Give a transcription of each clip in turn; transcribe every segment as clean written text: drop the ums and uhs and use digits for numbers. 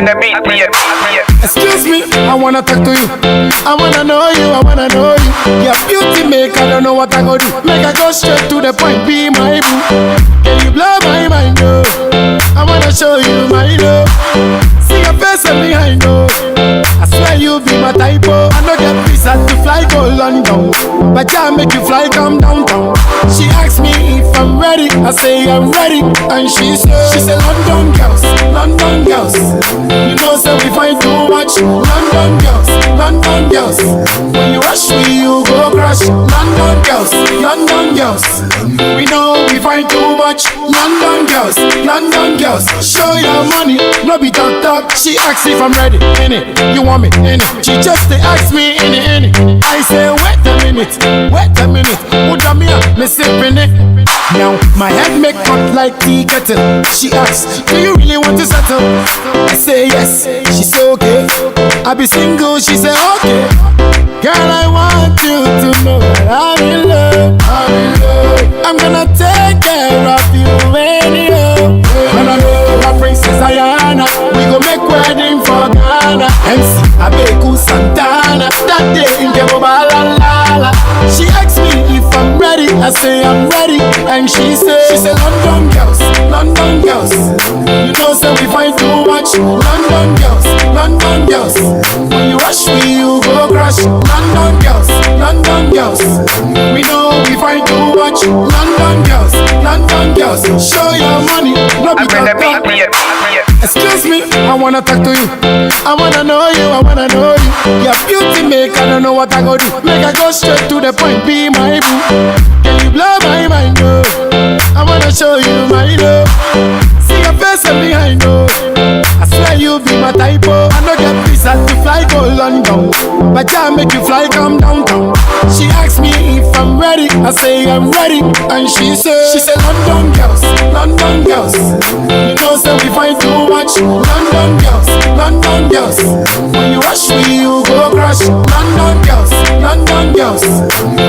bring the beat to you. Excuse me, I wanna talk to you. I wanna know you, I wanna know you. Your beauty make I don't know what I go do. Make I go straight to the point, be my boo. Can you blow my mind, oh? I wanna show you my love. See your face and behind, oh. I swear you be my type, oh. I know get visa to fly go London, but I make you fly come downtown. She asked me if I'm ready, I say I'm ready, and she said London girls, London girls. You know say we find too much. London girls, London girls. When you rush me, you go crash. London girls, London girls. We know we find too much. London girls, London girls. Show your money, no be talk talk. She asks if I'm ready, in it. You want me, in it. She just they ask me, in it. I say wait a minute, wait a minute. Put on me up, me sipping it. Now my head make hot like tea kettle. She asks, do you really want to settle? I say yes. She say okay. I be single. She say okay. Girl, I want you to know that I'm in love. I'm in love. I'm gonna take care of you anyhow. When I make my Princess Diana, we go make wedding for Ghana. MC Abeku Santana, that day in Keboba la la la. She asks me if I'm ready. I say I'm ready, and she said London girls, London girls. You know say we find too much. London girls, London girls. When you rush me, you go crash. London girls, London girls. We know we find too much. London girls, London girls. Show your money, no be talk talk. Excuse me, I wanna talk to you. I wanna know you, I wanna know you. Your beauty make I don't know what I go do. Make I go straight to the point, be my boo. Can you blow my mind, oh? I wanna show you my love. See your face and behind, oh. I swear you be my type, oh. I know get visa to fly go London, but I make you fly come downtown. She asks me if I'm ready, I say I'm ready, and she said London girls, London girls. You know say we find too much. London girls, London girls. When you rush me, you go crash. London girls, London girls.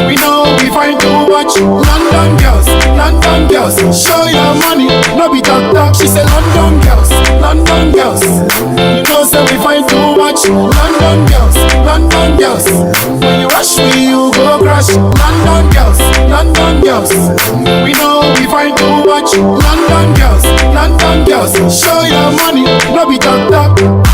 We know we find too much. London girls, London girls. Show your money, no be talk talk. She said London girls, London girls. You know say we find too much. London girls, London girls. When you rush me, you go crash. London girls, London girls. We know we find too much. London girls, London girls. Show your money, no be talk talk.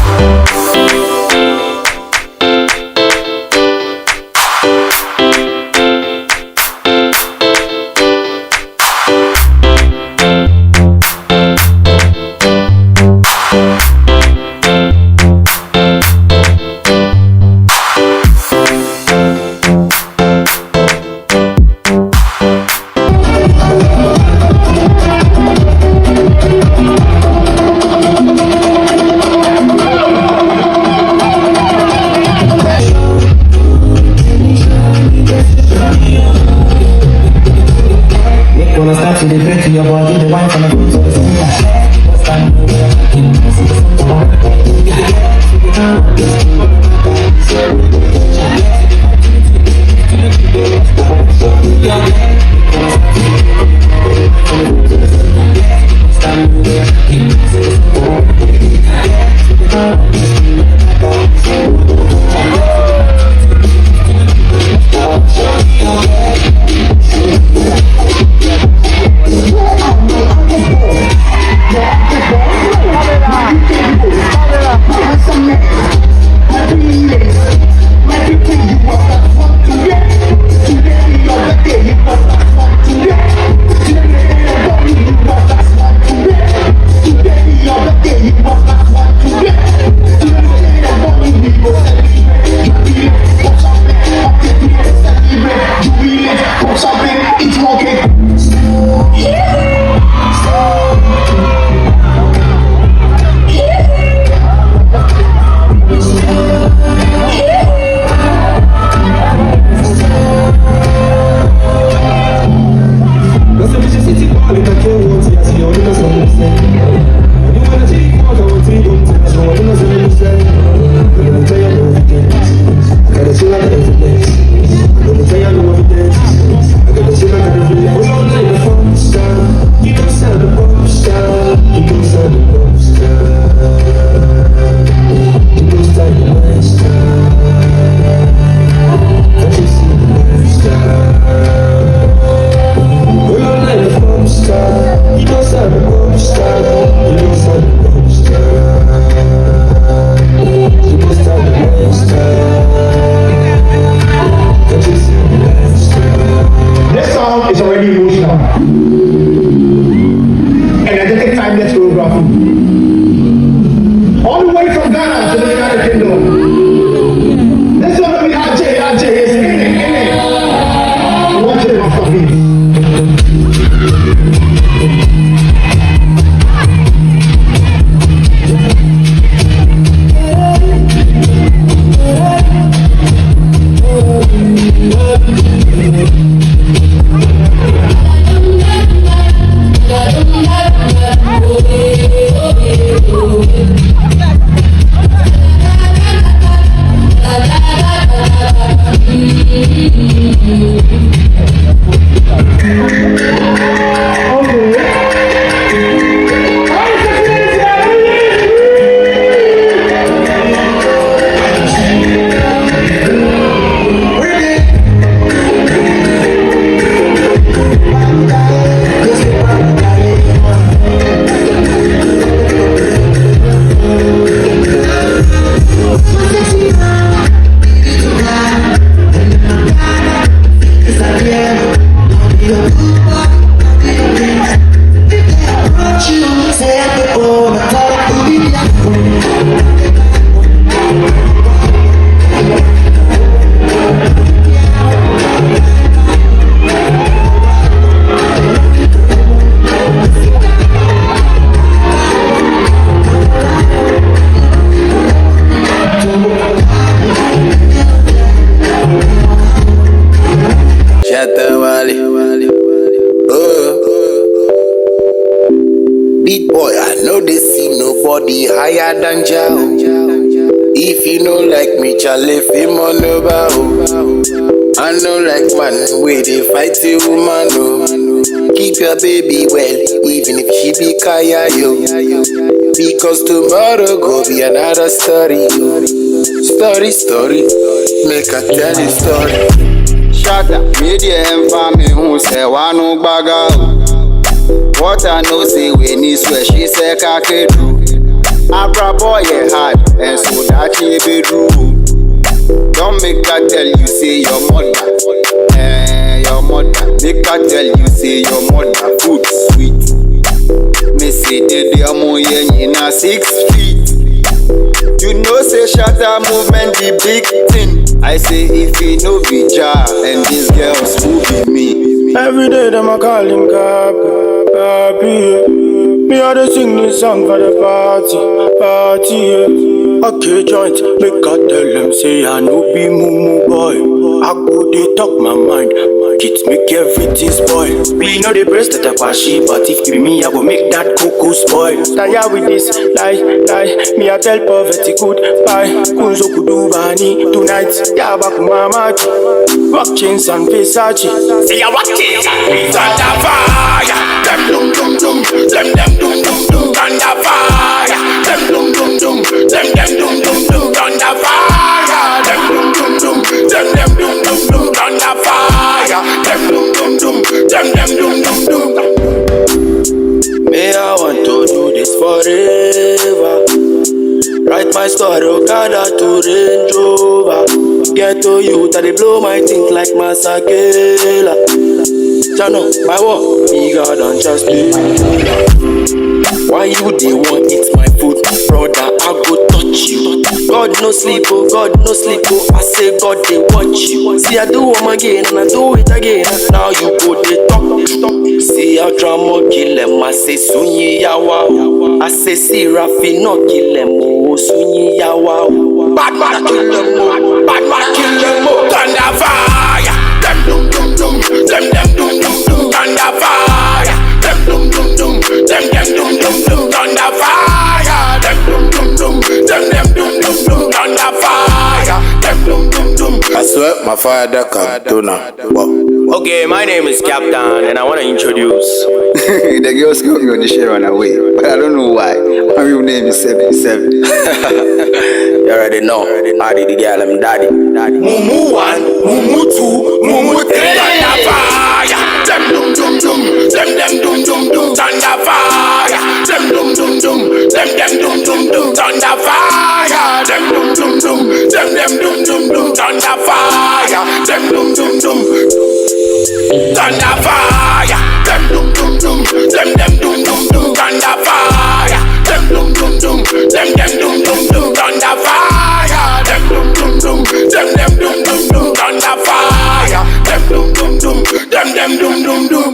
body higher than Jao. If you know like me, Charlie, fame on over. I know like man, where they fight a woman. Keep your baby well, even if she be kaya yo. Because tomorrow go be another story. Story, make a tell you story. Shut up, media and family who say one baga. What I know say when he swear she say kakedu. Abra boy hard and so that he be true. Don't make her tell you say your mother, your mother. Make her tell you say your mother food sweet. Me say the amo in a 6 feet. You know say shatter movement the big thing. I say if he no be jar and these girls who be me. Every day them a call him Cappy. Me a dey sing this song for the party. Okay joint, make I tell them say I no be mumu boy. I go dey talk my mind, it make everything spoil. We know the breast that I kwashi, but if it be me, I go make that cuckoo spoil. Tire with this, lie. Me I tell poverty goodbye. Kunzo kudu bani tonight. Ya baku mamaki, rock chains and Versace. Say ya rock chains and Versace. Thunder fire, them dum dum dum, them dum dum dum. Thunder fire, them dum dum dum, them dum dum dum. Thunder fire, them dum dum dum, them dum dum dum. Thunder fire, them dum dum dum, them dum dum dum. Me I want to do this forever. Write my story, Okada to Range Rover. Get to you, that they blow my think like Masakela. Jano, my war, bigger than just me. Why you they want eat my food, brother? I go touch you. God no sleep, oh God no sleep, oh I say God they watch you. See I do them again and I do it again. Now you go they talk. See how drama kill them, I say sunyi yawa. I say see Rafi no kill them, oh sunyi yawa. Bad man kill them, oh bad man kill them, oh. Thunder fire, them dum dum dum, them dum dum dum. Thunder fire, them dum dum dum, them dum dum dum. Thunder fire, them dum dum dum, them dum dum dum. Thunder fire, them dum dum dum. I swear my father can do now. Okay, my name is Captain, and I want to introduce. The girls got me on the share run away, but I don't know why. My real name is 77. You already know. I did the girl, I'm daddy. Mumu 1, Mumu 2, Mumu 3. Thunder fire, them dum dum dum, them dum dum dum. Thunder fire, them dum dum dum, them dum dum dum. Thunder fire, them dum dum dum, them dum dum dum. Thunder fire, them dum dum dum. Thunder fire, them dum dum dum, them dum dum dum. Thunder fire, them dum dum dum, them dum dum dum. Thunder fire, them dum dum dum, them dum dum dum. Thunder fire, them dum dum dum, them dum dum dum.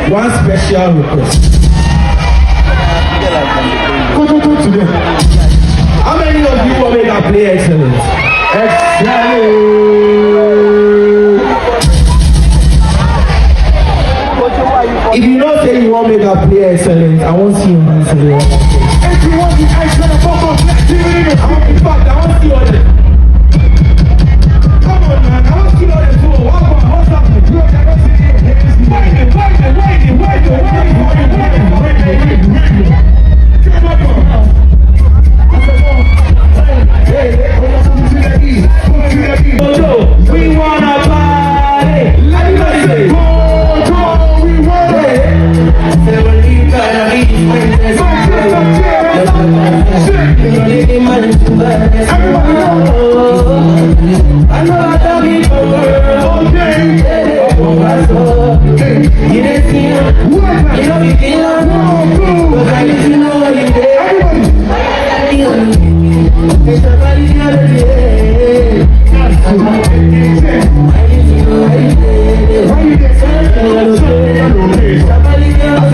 One special request. How many of you want to make a play excellent? Excellent. If you don't say you want to make a play excellent, I won't see your hands in the water. If you want the excellent focus, let's do it. I want to see all this. Come on, man. I want to see all this. What's up? We wanna party. Everybody say, go, we wanna. I know I don't need to work. You didn't see him. You know you feel like but I need to know you there. It's somebody the other day. I need to know how you there. Somebody the other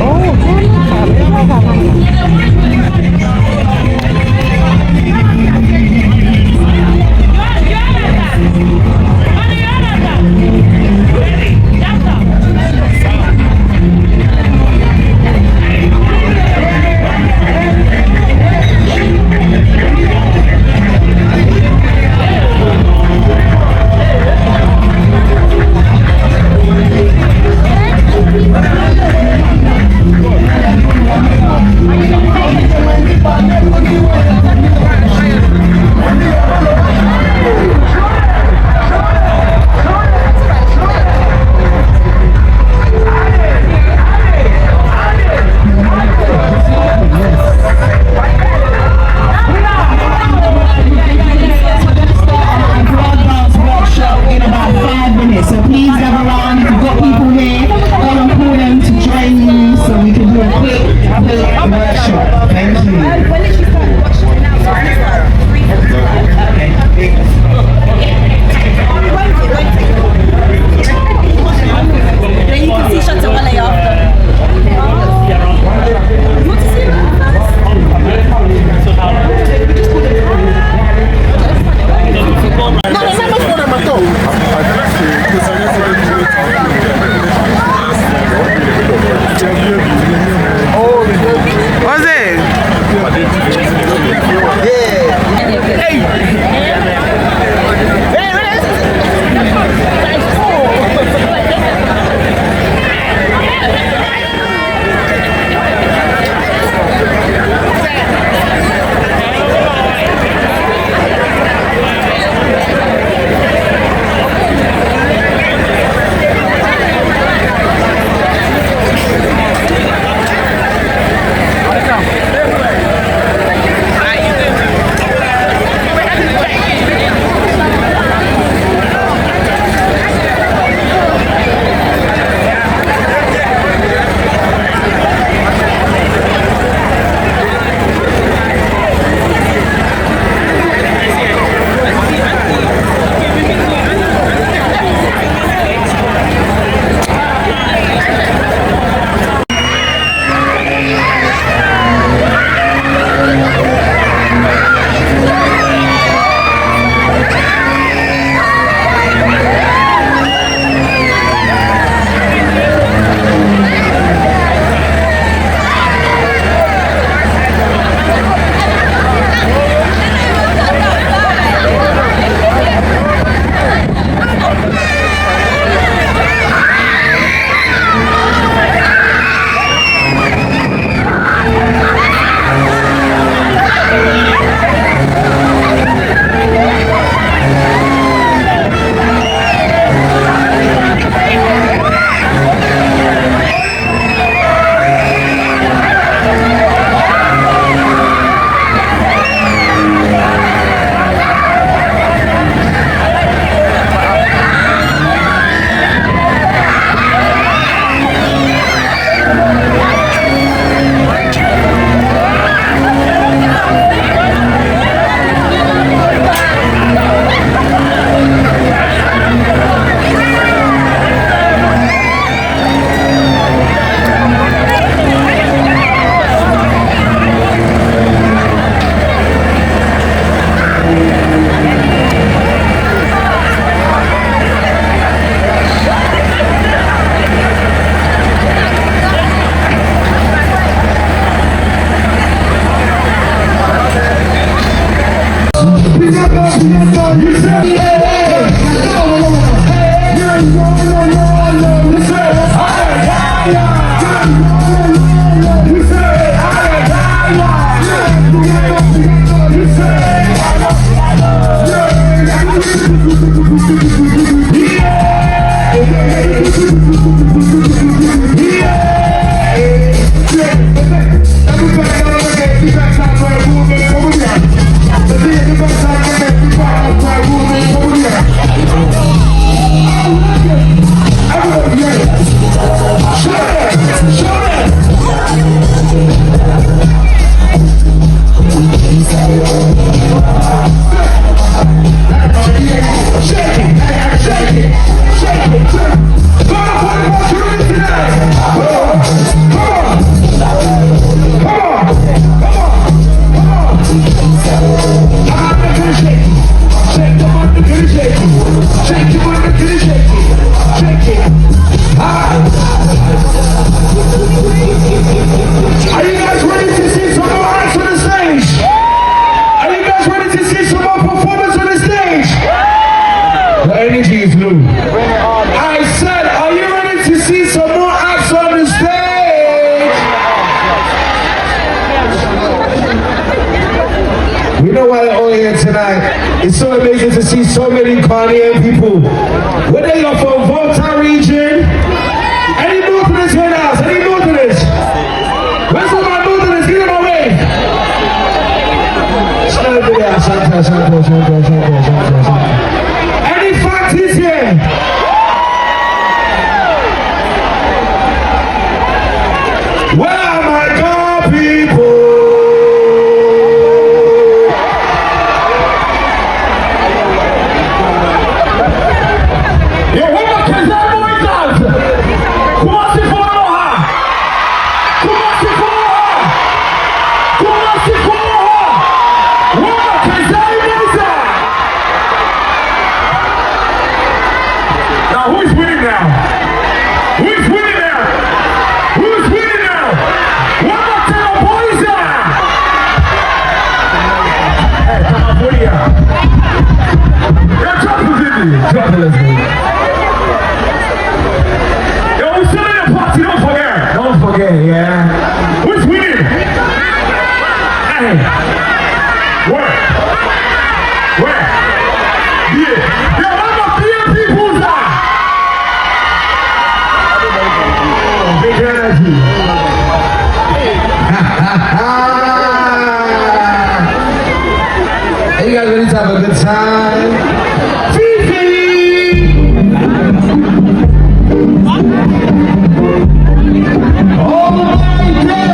Oh, It's so amazing to see so many Ghanaian people. Whether you're from Volta region, any Northerners here now? Any Northerners? Where's all my Northerners? Get them away! Stand over there. Any Fantis here? Where are my God people? Yeah. Who's winning? Hey. Where? Yeah. There are a few people there. Big energy. Are you guys ready to have a good time? Fifi! All the day!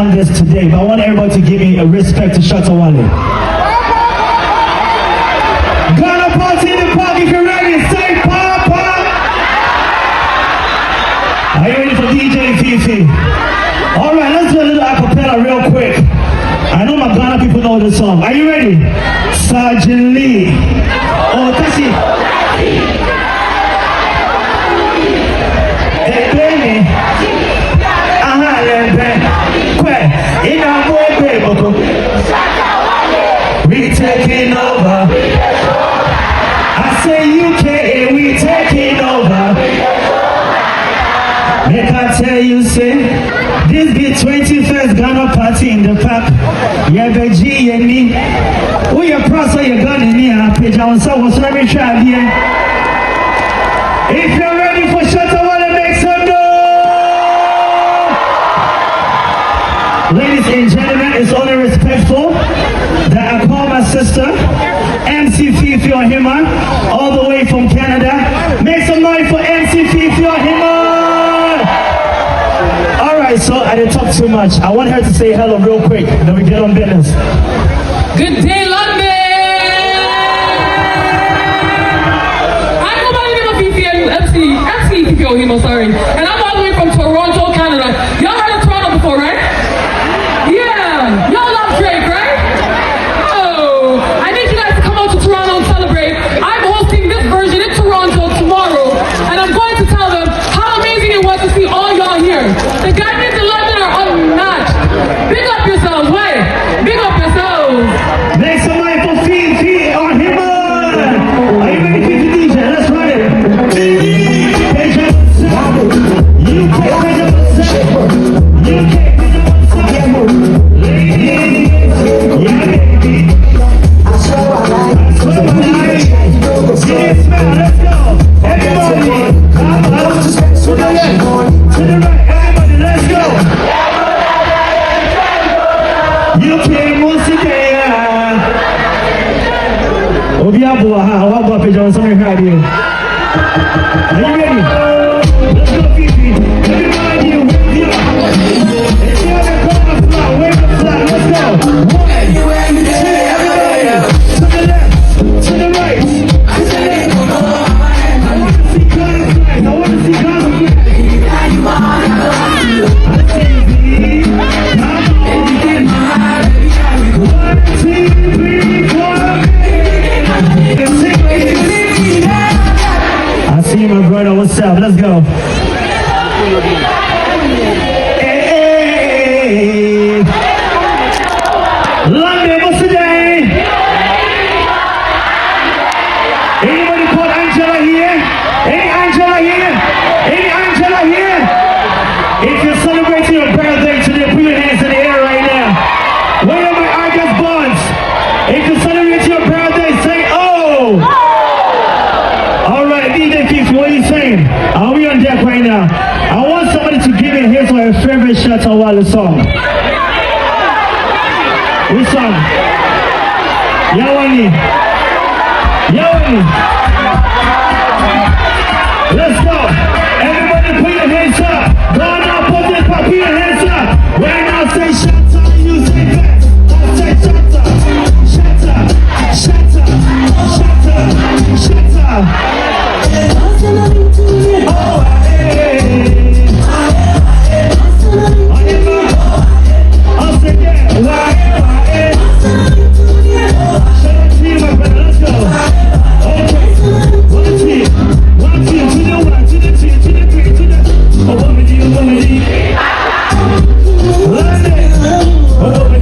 longest today, but I want everybody to give me a respect to Shatta Wale. Ghana party in the park, if you're ready, say Papa! Are you ready for DJ Fifi? Alright, let's do a little acapella real quick. I know my Ghana people know this song. Are you ready? Sergeant Lee. Oh, that's it. Hey, baby. We taking over. I say UK, we taking over. Make I tell you, say, this be 21st Ghana party in the park. Yeah, the G and me. We are proud of your gun in here. Page on someone, so let me try here. If you're ready for Shatta Wale, make some noise. Ladies and gentlemen, it's only respectful that I call my sister, MC Fifi Ohima, all the way from Canada. Make some noise for MC Fifi Ohima. Alright, so I didn't talk too much. I want her to say hello real quick, then we get on business. Good day, London! I go by the name of Fifi and MC Fifi Ohima, sorry. And I'm all the way from Toronto, Canada. Y'all heard of Toronto before, right? Yeah! Y'all love Drake, right? Oh, I need you guys to come out to Toronto and celebrate. I'm hosting this version in Toronto tomorrow, and I'm going to tell them how amazing it was to see all y'all here. The Ghanaians in London are unmatched. Big up yourselves, wait. Big up yourselves. Make some noise for Fifi Ohima. Are you ready, Fifi DJ? Let's run it. Page up the UK, page up the UK, page up the ladies, yeah, baby. I swear I like. Yes, man, let's go. Everybody, come on. To the left, to the right. Everybody, let's go. UK Musikaya. Obiabo, how about Page something right here? Are you ready? Let's go, Fifi. Everybody, you. If you have a corner flat, wave the flag. Let's go. 1, 2, everybody. To the left, to the right. I want to see Ghana flags. I want to see Ghana flags. I see the One, 2, 3, 4. I see my brother. What's up? Let's go. Hey, London, what's the day? Anybody called Angela here? Any Angela here? Any Angela here? If you're celebrating your birthday today, put your hands in the air right now. Where are my Argus bonds? If you're celebrating your birthday, say oh! Alright, DJ Fifi, what are you saying? Are we on deck right now? I want somebody to give me his or her favorite Shatta Wale song. Which song? Yawani. Yawani. Let's go. Everybody put your hands up. Go now, put your hands up. Right now, say Shatta, you say that. I say Shatta. Shatta. Shatta. Shatta. Shatta. Oh, hey. I'll say that. Let's go. Okay. 1, 2, 1, 2, to the 1, to the 2, to the 3, to the. Oh, woman, London. Oh, woman.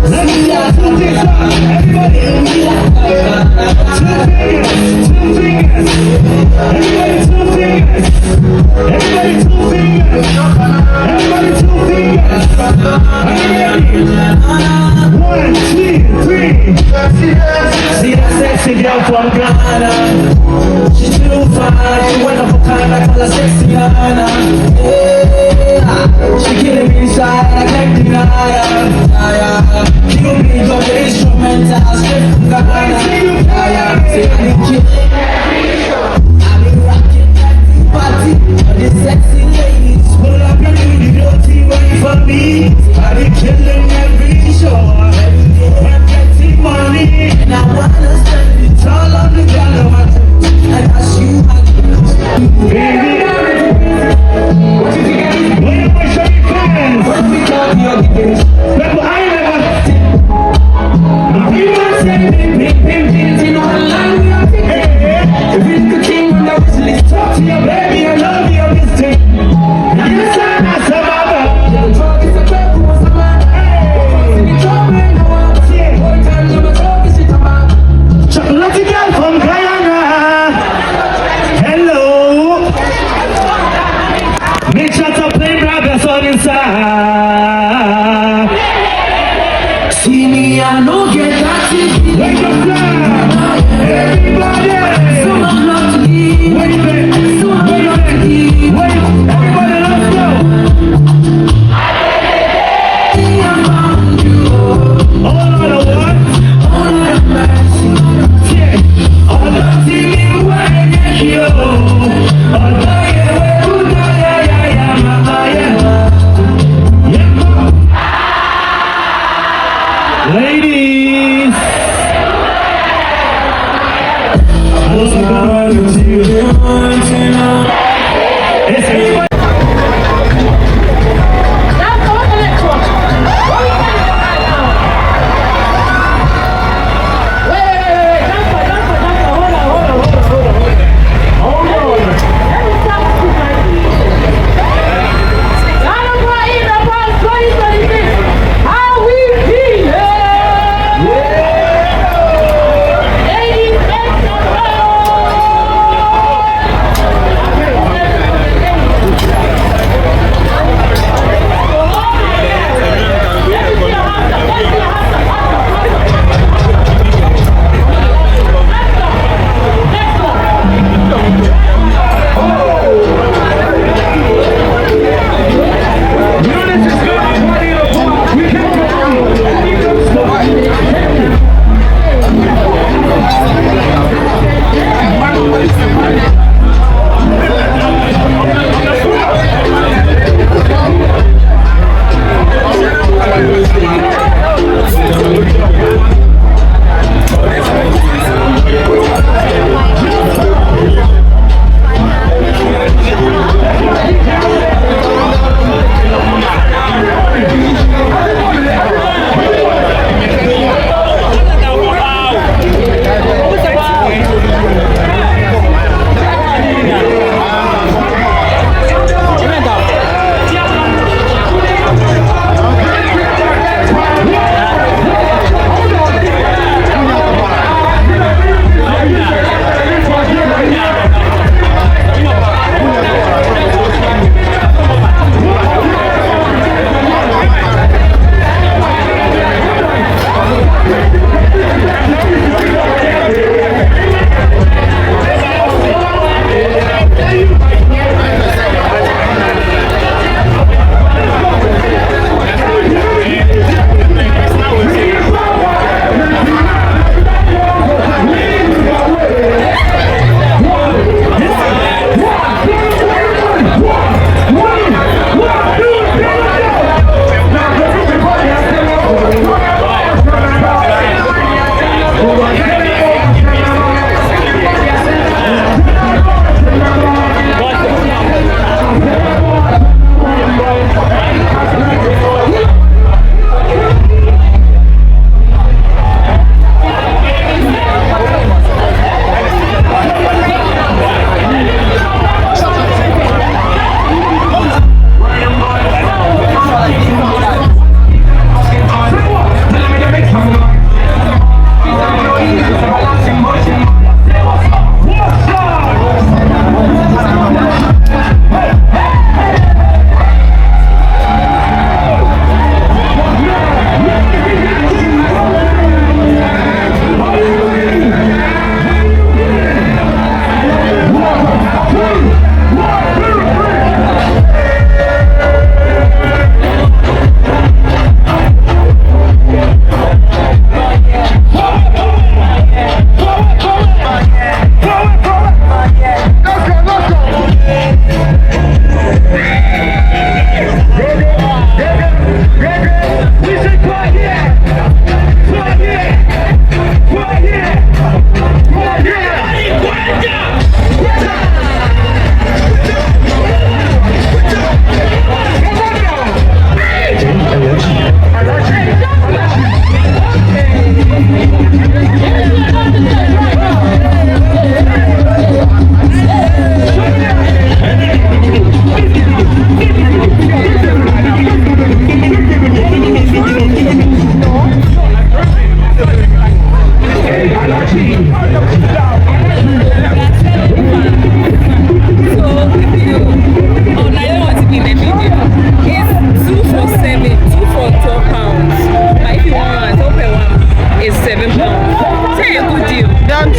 Let me do this song. Everybody. 2 fingers. Everybody 2 fingers. Everybody 2 fingers. Everybody 2 fingers. Are you ready? 1, 2, 3. See that sexy girl from Ghana. She's too fine. She went up for kind like all the sexy Ghana. Yeah. She killing me inside. I can't deny her. You be your instrumental. Straight from Ghana. Say I need you. I be rocking that party. All the sexy ladies. I don't get that TV. Wake up flag. Everybody. So much love to give. Wait there. So much love to give. Wait. Everybody, let's go. I found you. All out of what? All out of mercy. Yeah. All the TV when you all the ladies, it's everybody.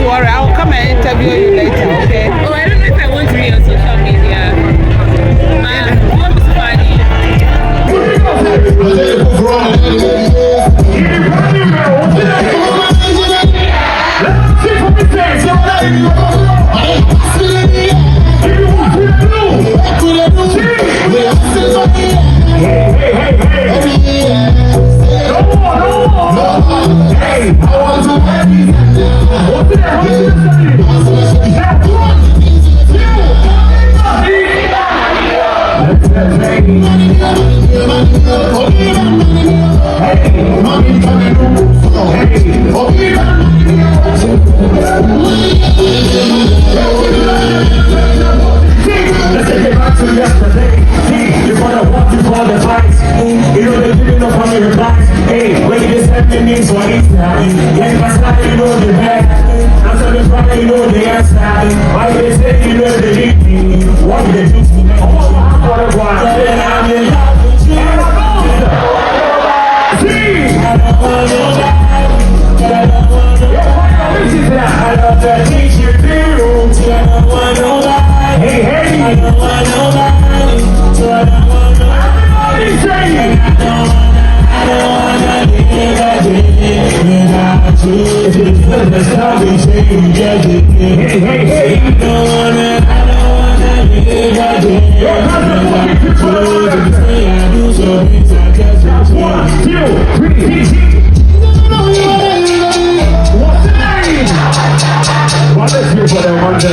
worry. I'll come and interview you later, okay? Oh, I don't know if I want to be on social media. You want me to find you? Let's take it back to yesterday. You wanna walk before the fight. You know they're giving up on your replies. Hey, when you just have the names for it. Yes, my style, you know the bad. After the fight, you know the answer. Why they say you know the lead me? What they do to me? I'm in love with you. See? I don't want nobody. I love the things you do. I don't want nobody. Hey, hey. I don't want nobody. So I don't want nobody. Say it. I don't wanna live without you. That's how we say we get it. Hey, hey, hey. I don't wanna live without you. Say I do so things I just want. 1, 2, 3, What's the name? Let's hear for them one day.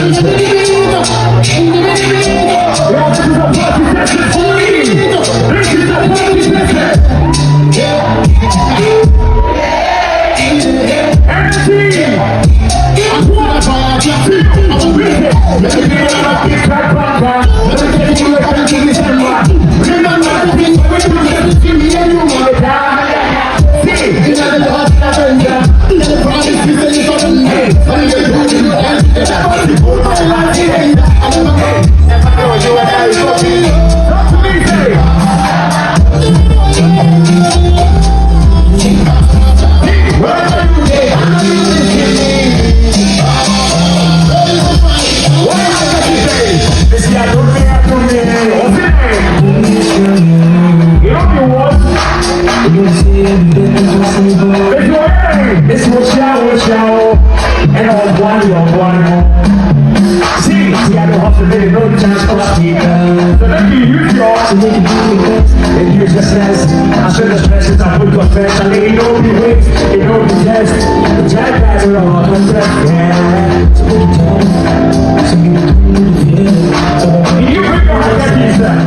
It's what y'all, and on one. See, I don't have to really know the chance for us. So let me use yours to make it do and use your sense. I should have stressed I put your fence. I mean, you know the ways, you know the test. The jack guys are all on the set. Yeah. So you bring your heart back inside.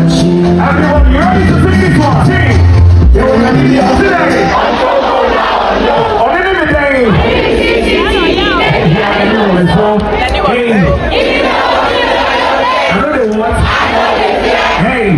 Everyone, you ready to sing this one? Sing. You're ready to sing it. Hey,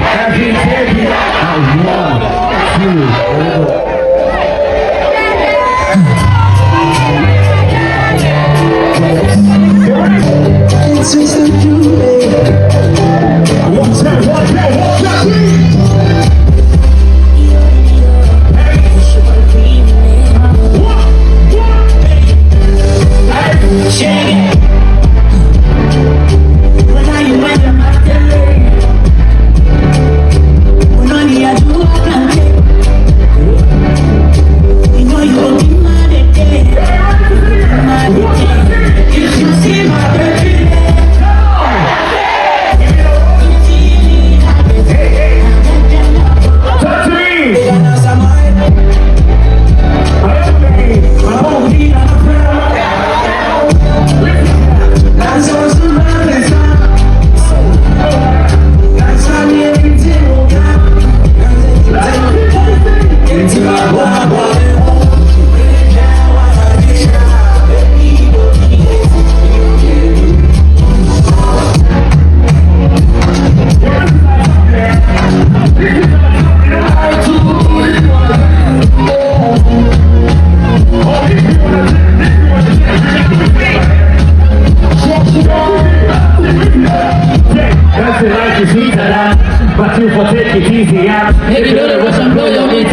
as he said, but you for take it easy, yeah. Maybe do the rush and blow your meter.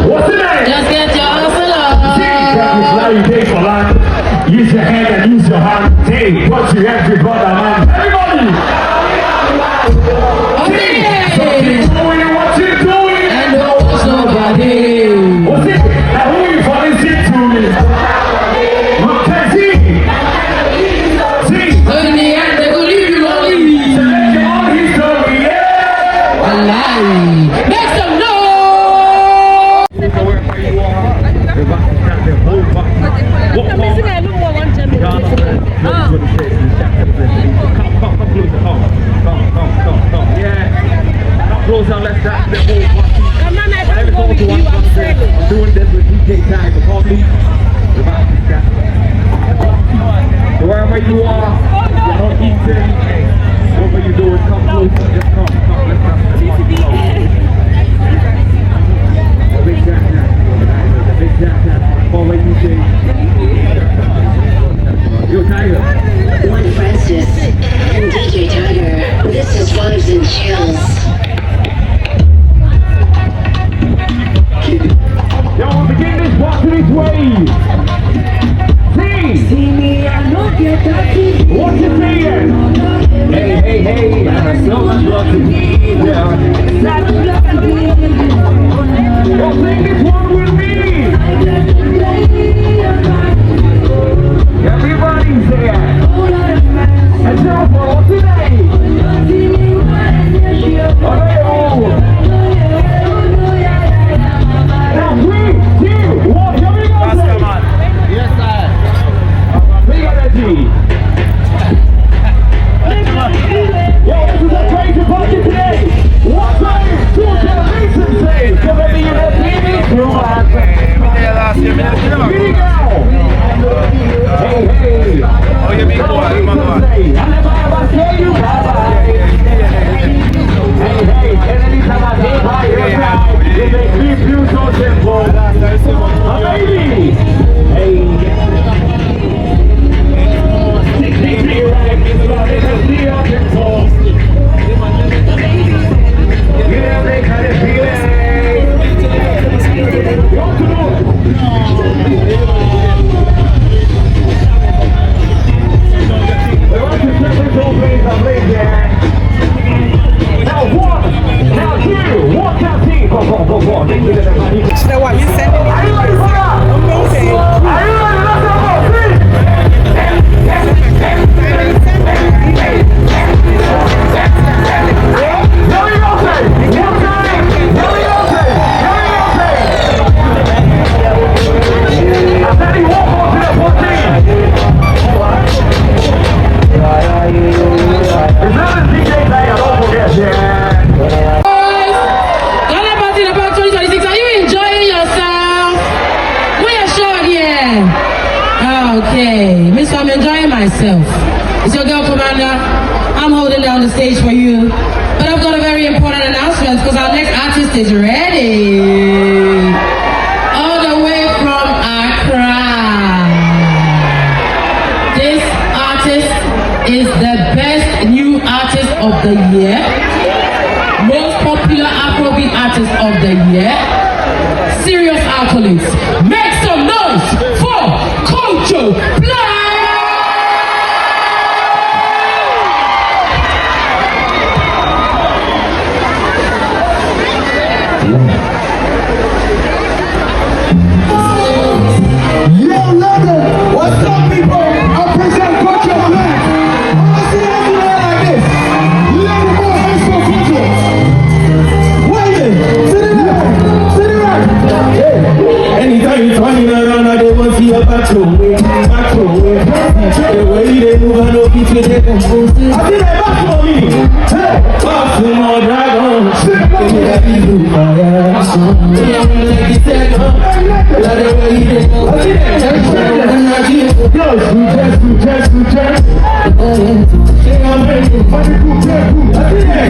What's the name? Just get your hustle on. That is why you pay for life. Use your head and use your heart. Hey, put your hands together, man. Everybody. Okay. What you doing? And no one's nobody. What's it? Now who you falling sick to me? Okay, see. So in the end, they will leave you lonely. Select your own history, yeah. Alive. Make some noise. Wherever you are, we're about to start the whole box. Come. Yeah. Come closer, let's start the whole box. Come on, I don't go with you, I'm saying. I'm doing this with DJ Time. Call me. We're about to start. So wherever you are, you're not eating. Whatever you're doing, come closer. Just come. Let's start the box. The big jam. Forward you say. You're tired. One Francis and DJ Tiger. This is Vibes and Chills. Yo, begin this walk to this way. See me, I don't get that. What you saying? Hey, I have so much love to give. Yo, sing this one with me. Everybody say it. And so for today. Now 3, 2, 1, here we go. Yes, sir. Big energy. Yo, this is a crazy party today. One time, 2 television say. So maybe you don't need it. Here we go. Hey. Oh, you mean go on, I never ever tell you bye-bye. Hey, anytime I say bye, you're right. It makes me feel so simple. Baby. Hey. Yeah, they kind of feel So what, you sending it? Are you ready for that? Okay. Are you ready? Let's go. Okay, Miss, I'm enjoying myself. It's your girl Commander. I'm holding down the stage for you. But I've got a very important announcement because our next artist is ready. All the way from Accra. This artist is the best new artist of the year. Most popular Afrobeat artist of the year. Serious accolades. Make some noise for Kojo Black! Yo, London, what's up, people? I present Kojo Black. I want to see everywhere like this. Let me go hands for Kojo. Wait, sit it right. Hey. Anytime you're turning around, I don't want to see a back away. The way they move, I know people they compose. I see that back for me. Hey, back to my dragon. Give me that evil fire. Like you said, like the way they move. I see that. Yo, scoot chest. I'm ready to fight the cool. I see that.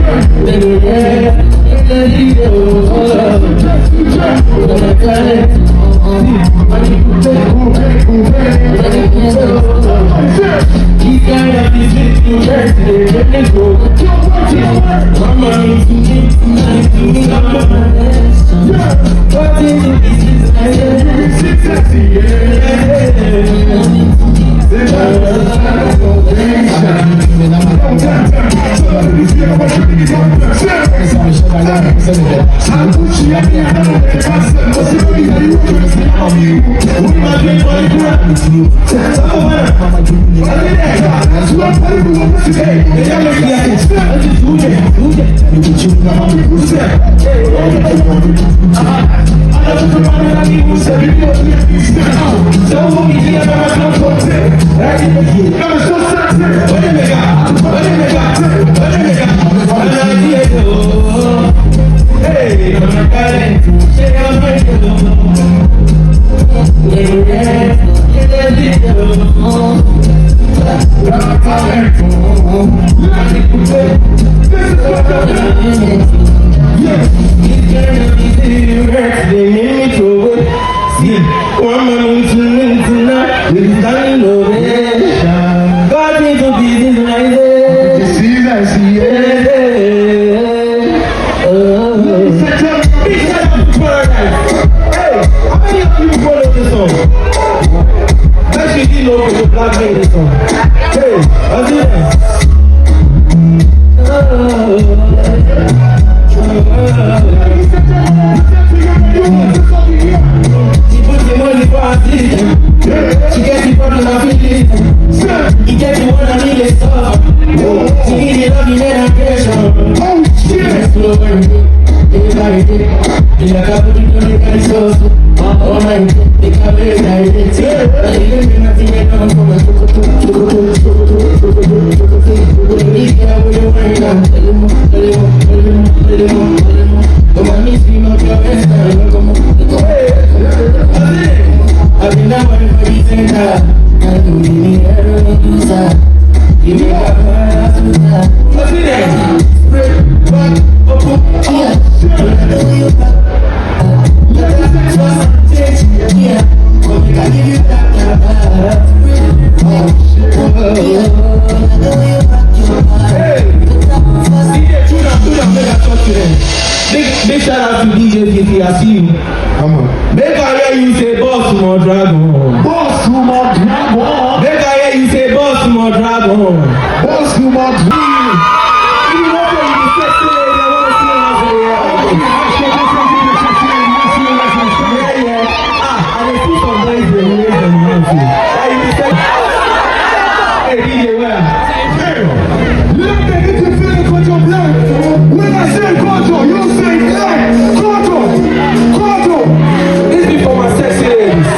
Big shout out to DJ Kiki, I see you. Come on. Make I hear you say boss to my dragon. Boss to my dragon. Make I hear you say boss to my dragon. Boss to my dragon. You know what you say today? I want to see you. I see some boys they raise them hands. Hey DJ, where? Let me get you feeling with your blood. When I say control, you say yeah. Control. This be for my sexy ladies.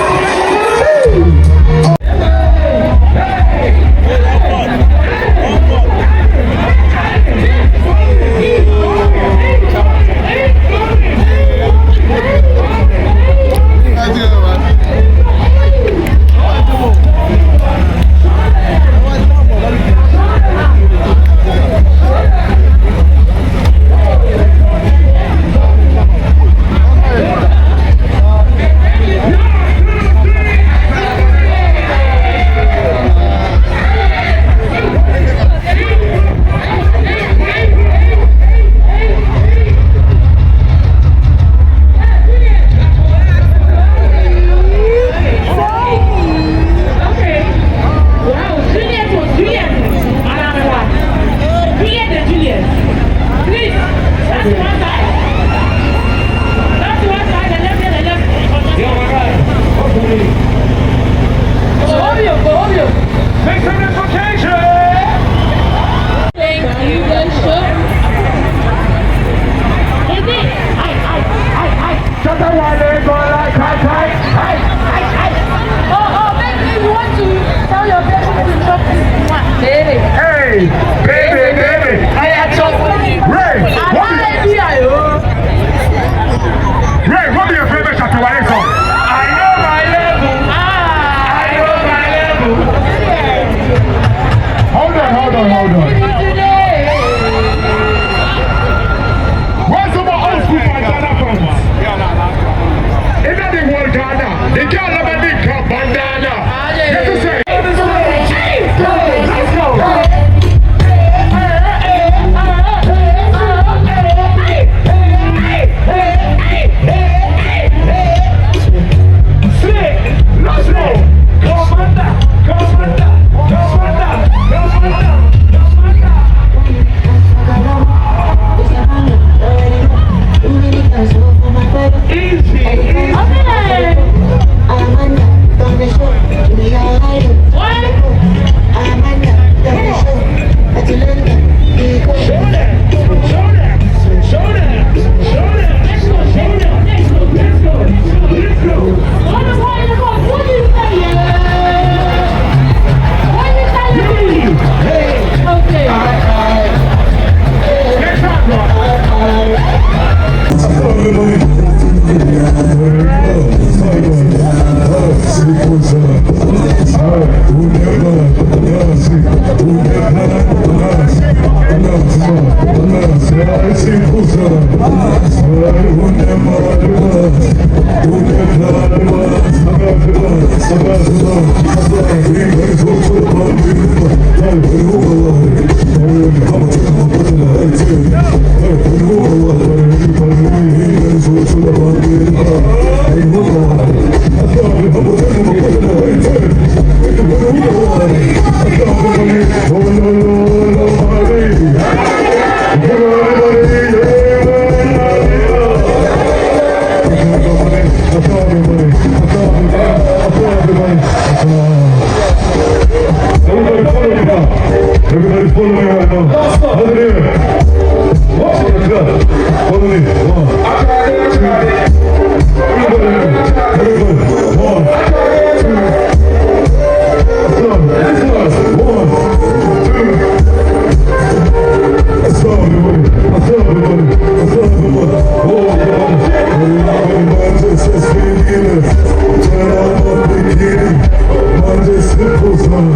Everybody follow me right now. Over there. Watch it, go. Follow me. 1, 2. Everybody. 1, 2. Let's go. 1, 2. Let's go, everybody. Let's go, everybody. Let's go, everybody. Oh, everybody just says beginning. Turn on the beginning. Man just simple son.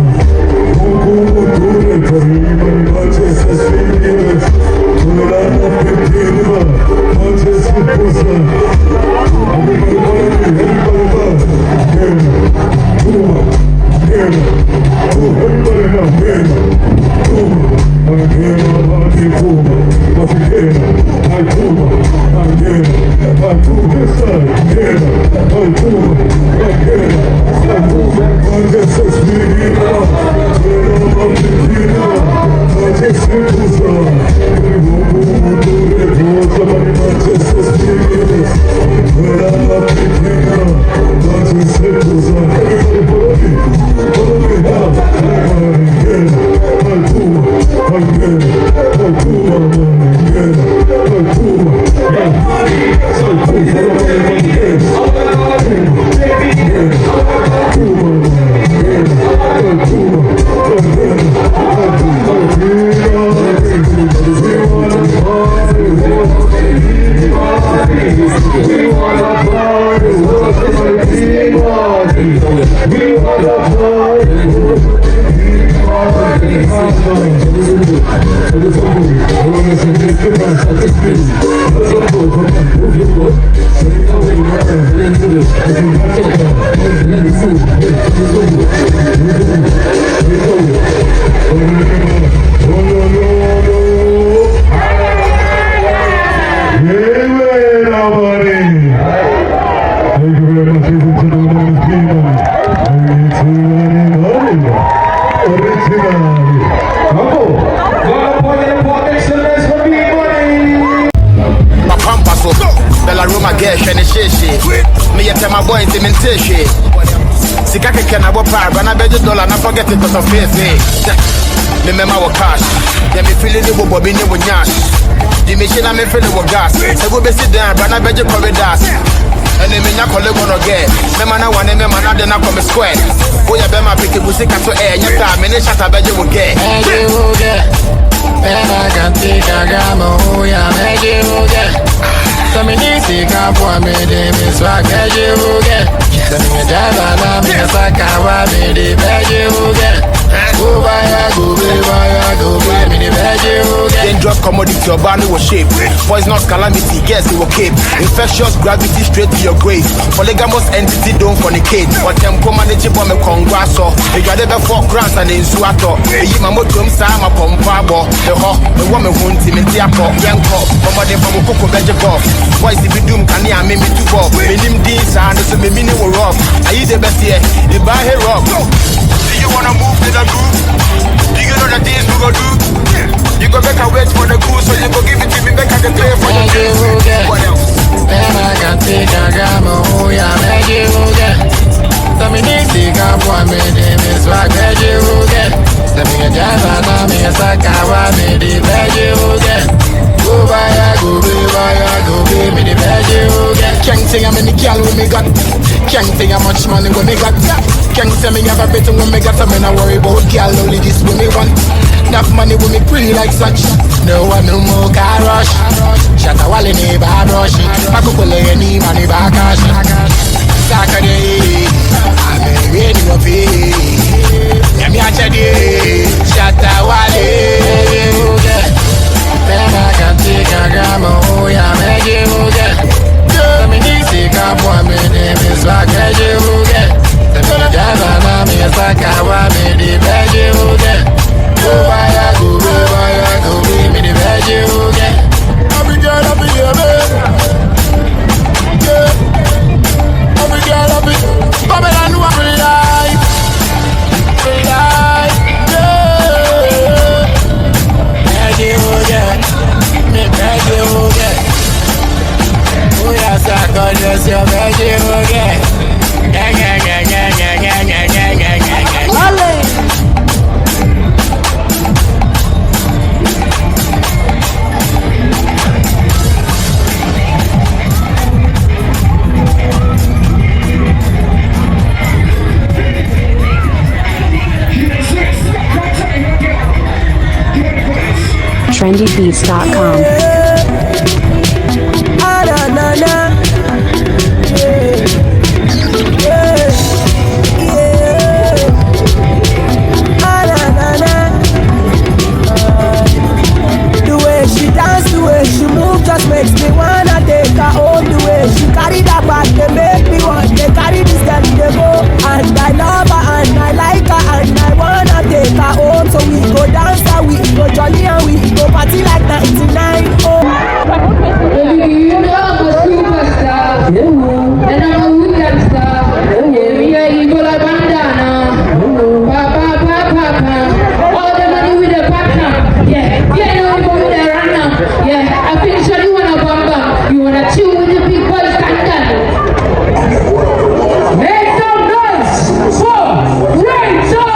Forget it because of face, me mema wa cash. Then me feeling the bobo ni wo nyash. The machine I me feeling wo gas. Se go be sit down, but na beje corridors. And me nya kole go no get. Me mana one me mana de na come square. Wo ya be ma pick music to air. Nya ta me ne shata beje wo get. Beje wo get. And I can take a gamma. Oh yeah, beje wo get. So me need to come for me, de me swag beje wo get. So me drive and me saka wa me de beje wo get. Go by, me the beje wo get. Dangerous commodity, your body will shape. Poisonous calamity, guess it will keep. Infectious gravity straight to your grave. Polygamous entity don't fornicate. But them come manage it for me congrats. If you are for grants and in Suato, you my motum sama pompabo. The hawk, the woman who intimidate Yanko, somebody from Coco Beja Golf. Why is the doom can you make me to go? Me name this and so me mini will rock. Are you the best here? You buy her rock. Do you wanna move to the group? Do you know the things we go do? You go back and wait for the goose, so you go give it to me back at the play for the game. What else? Then I can take a gamma, oh yeah, beje wo get. So me need to come for me, de me swag beje wo get. So me drive and me saka wa me de beje wo get. Go be, me the beje wo get. Can't say how many girl when me got. Can't say how much money when me got. Can't say me have a better when me got. So me not worry about girl, only this when me want. Enough money when me free like such. No one no more car rush. Shut a wall in the bar brush. I could pull any money back. Saturday. I'm ready to be. I'm actually shut out while then I can take a grandma, oh yeah, make it get. Let me see come one minute, Miss Waka, you get. The Java, Miss Waka, me the veg you get. Go by a go be me the veg you get. I'll be good, I'll be your man. I'll be good, I'll be. Babylon, what will I? trendybeats.com. The way she dance, the way she move, just makes me wanna take her home. The way she carry that bag, they make me want. They carry this girl, they go, and I love her, and I like her, and I wanna take her home. So we go dance, and we go jolly, and we go party like 99. Oh. Baby, you know I'm a superstar, and I'm a weekend star. Yeah, you go like bandana, pa. All the money with the partner. Yeah, no, you go with the runner. Yeah, I finish you wanna bamba, you wanna chill with the big boy standard. Make some noise for Rachel.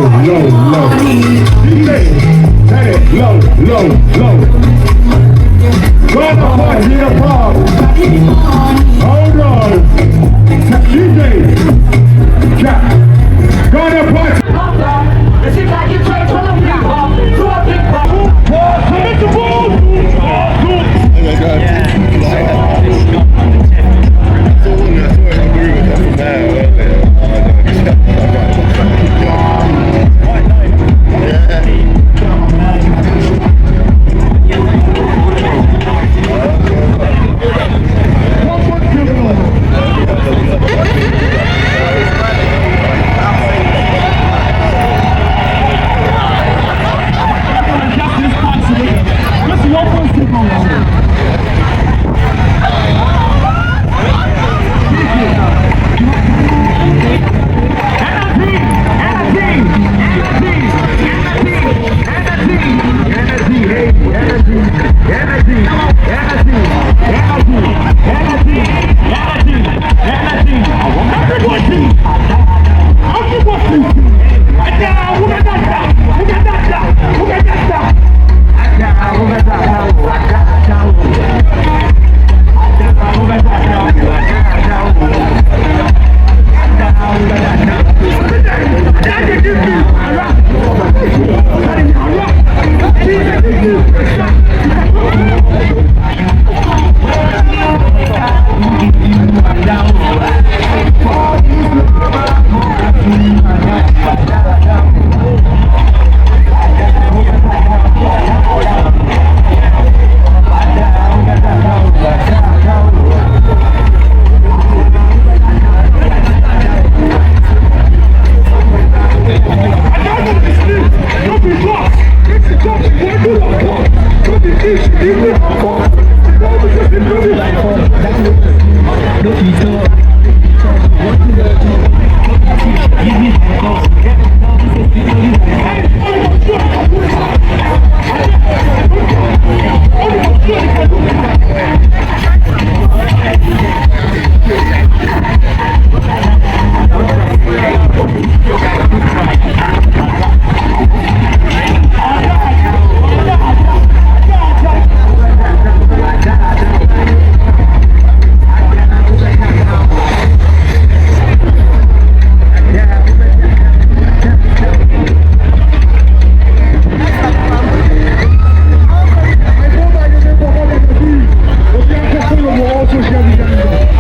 Go on the party, need a pop. Hold on. DJ. Yeah. Go on the party. It seems like you trying to tell people to a big ball. Commit the ball. Oh my God. Social media.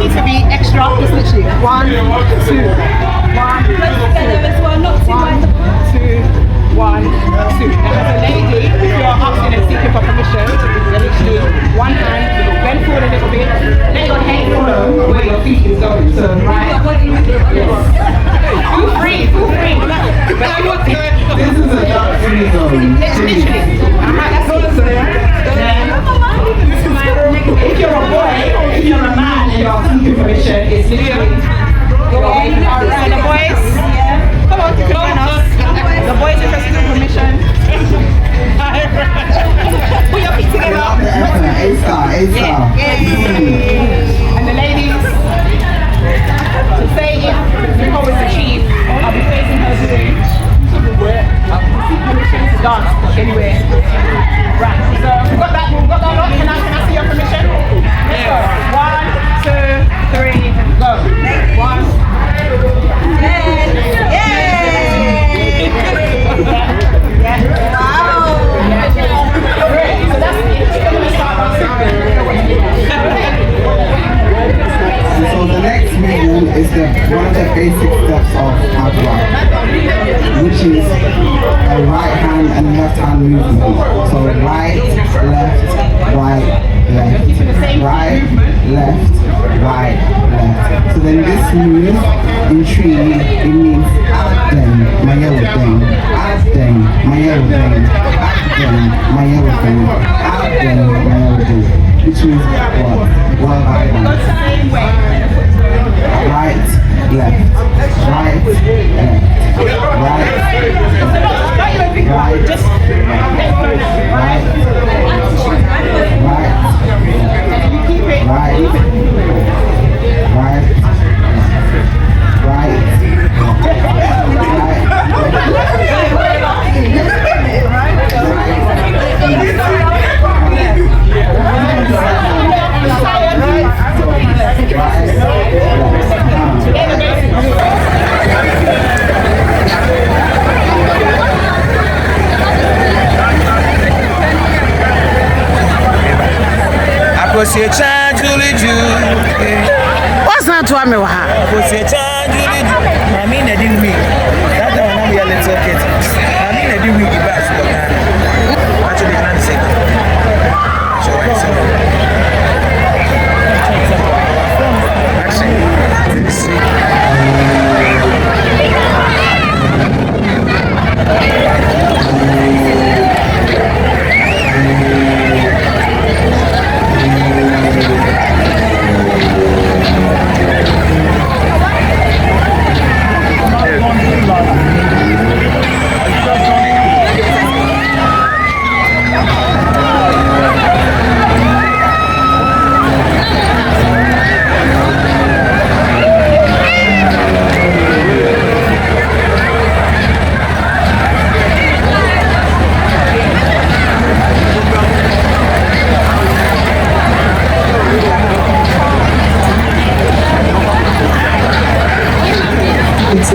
needs to be extra. Just literally 1, 2, 1, 2, 1, 2, 1, 2. Now, as a lady, if you're asking and seeking for permission, you're literally one hand, bend forward a little bit, let your head follow where your feet is going. So, right? Feel free. This is a dark-free zone. Literally. That's all I'm saying. If you're a boy, if you're a man and you're seeking permission, it's literally. Alright, the boys, come on, join us. The boys are just seeking permission. Put your feet together. A-star. And the ladies, to say if the goal is achieved, I'll be facing her today. Permission to dance anywhere. Right, so we've got that lot. Can I see your permission? Let's go. 1, 2, 3, go. 1. Great. So that's it. We're going to start So the next movement is one of the basic steps of Abra, which is a right hand and left hand movement. So right, left, right, left, right, left, right, left. So then this move in Tree, it means Adden, my yellow thing, Adden, my yellow thing, Adden, my yellow thing, Adden, my yellow thing. Which means what? Well, right, left, right, left, right, What's not to me? I mean, I didn't mean that. I'm a little kid. I mean, I didn't mean the best. Actually, I'm sick.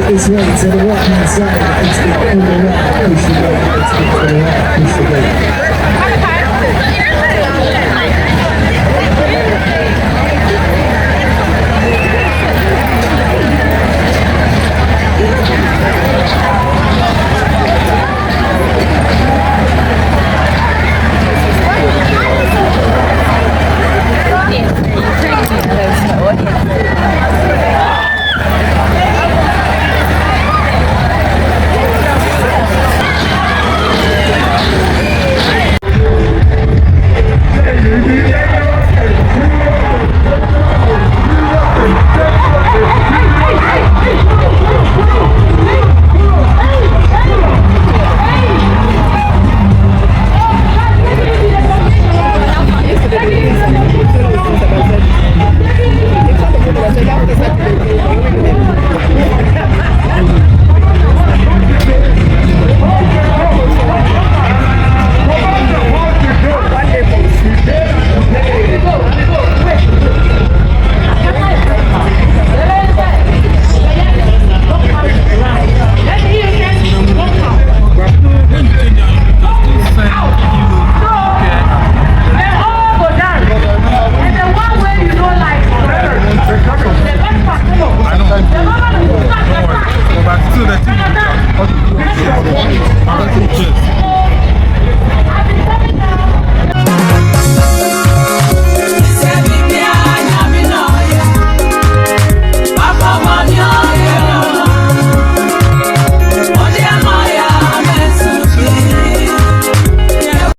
It's right to the right hand side, it's the on the right, push the right, it's the right, push the right. Audience.